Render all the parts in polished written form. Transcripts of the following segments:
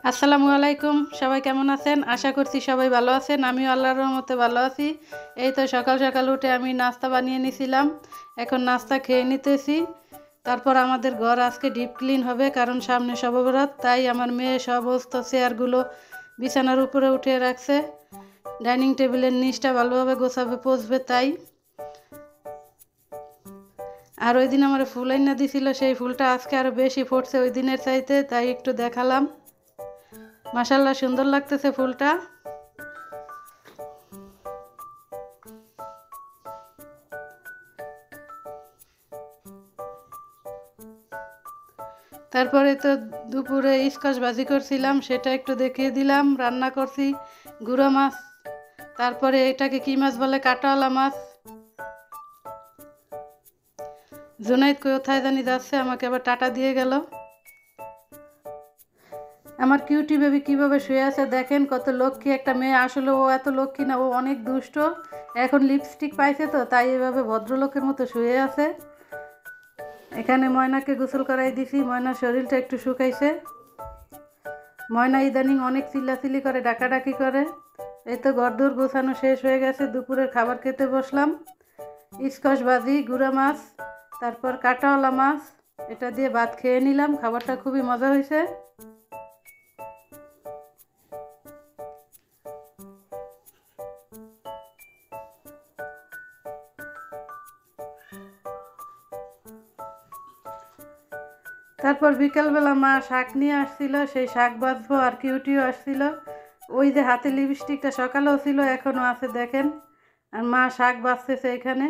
আসসালামু আলাইকুম। সবাই কেমন আছেন? আশা করছি সবাই ভালো আছেন। আমিও আল্লাহর রহমতে ভালো আছি। এই তো সকাল সকাল উঠে আমি নাস্তা বানিয়ে নিয়েছিলাম। এখন নাস্তা খেয়ে নিতেছি। তারপর আমাদের ঘর আজকে ডিপ ক্লিন হবে, কারণ সামনে শবে বরাত। তাই আমার মেয়ে সমস্ত চেয়ারগুলো বিছানার উপরে উঠিয়ে রাখছে। ডাইনিং টেবিলের নিচটা ভালোভাবে গোছাবে, পচবে তাই। আর ওই দিন আমার ফুল আইনা দিছিল, সেই ফুলটা আজকে আরও বেশি ফুটছে ওই দিনের চাইতে, তাই একটু দেখালাম। মাশাআল্লাহ, সুন্দর লাগতেছে ফুলটা। তারপরে তো দুপুরে স্কোয়াশ ভাজি করছিলাম, সেটা একটু দেখিয়ে দিলাম। রান্না করছি গুঁড়ো মাছ, তারপরে এটাকে কি মাছ বলে, কাঁটাওয়ালা মাছ। জুনাইদ কোথায় জানি যাচ্ছে, আমাকে আবার টাটা দিয়ে গেল। আমার কিউটি বেবি কীভাবে শুয়ে আছে দেখেন, কত লক্ষ্মী একটা মেয়ে। আসলে ও এত লক্ষ্মী না, ও অনেক দুষ্ট। এখন লিপস্টিক পাইছে তো, তাই এভাবে ভদ্রলোকের মতো শুয়ে আছে। এখানে ময়নাকে গোসল করাই দিছি, ময়নার শরীরটা একটু শুকাইছে। ময়না ইদানিং অনেক চিল্লাচিল্লি করে, ডাকাডাকি করে। এই তো ঘরদোর গোছানো শেষ হয়ে গেছে, দুপুরের খাবার খেতে বসলাম। স্কোয়াশ ভাজি, গুঁড়া মাছ, তারপর কাঁটাওয়ালা মাছ, এটা দিয়ে ভাত খেয়ে নিলাম। খাবারটা খুবই মজা হয়েছে। তারপর বিকালবেলা মা শাক নিয়ে আসছিল, সেই শাক বাঁচবো। আর কিউটিও আসছিল। ওই যে হাতে লিপস্টিকটা সকালেও ছিল, এখনও আছে দেখেন। আর মা শাক বাঁচতেছে এখানে।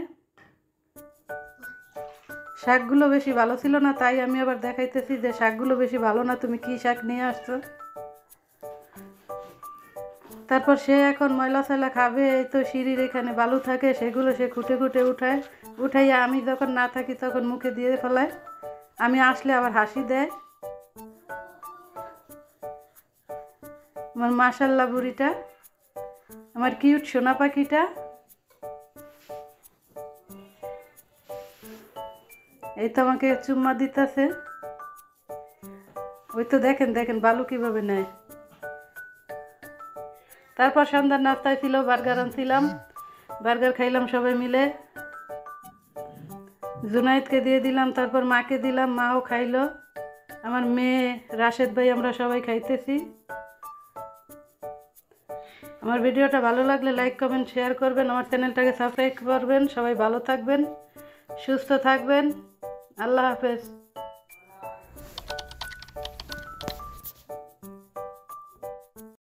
শাকগুলো বেশি ভালো ছিল না, তাই আমি আবার দেখাইতেছি যে শাকগুলো বেশি ভালো না, তুমি কি শাক নিয়ে আসছো। তারপর সে এখন ময়লা সয়লা খাবে। এই তো সিঁড়ির এখানে বালু থাকে, সেগুলো সে খুঁটে খুঁটে উঠাইয়া আমি যখন না থাকি তখন মুখে দিয়ে ফেলায়। আমি আসলে আবার হাসি দেয়। আমার মাশাল্লাহ বুড়িটা, আমার কিউট সোনা পাখিটা। এই তো আমাকে চুম্মা দিতেছে। ওই তো দেখেন দেখেন বালু কিভাবে নেয়। তারপর সন্ধ্যার নাস্তায় ছিল বার্গার আনছিলাম, বার্গার খাইলাম সবাই মিলে। জুনাইদকে দিয়ে দিলাম, তারপর মাকে দিলাম, মাও খাইলো। আমার মেয়ে, রাশেদ ভাই, আমরা সবাই খাইতেছি। আমার ভিডিওটা ভালো লাগলে লাইক কমেন্ট শেয়ার করবেন, আমার চ্যানেলটাকে সাবস্ক্রাইব করবেন। সবাই ভালো থাকবেন, সুস্থ থাকবেন। আল্লাহ হাফেজ।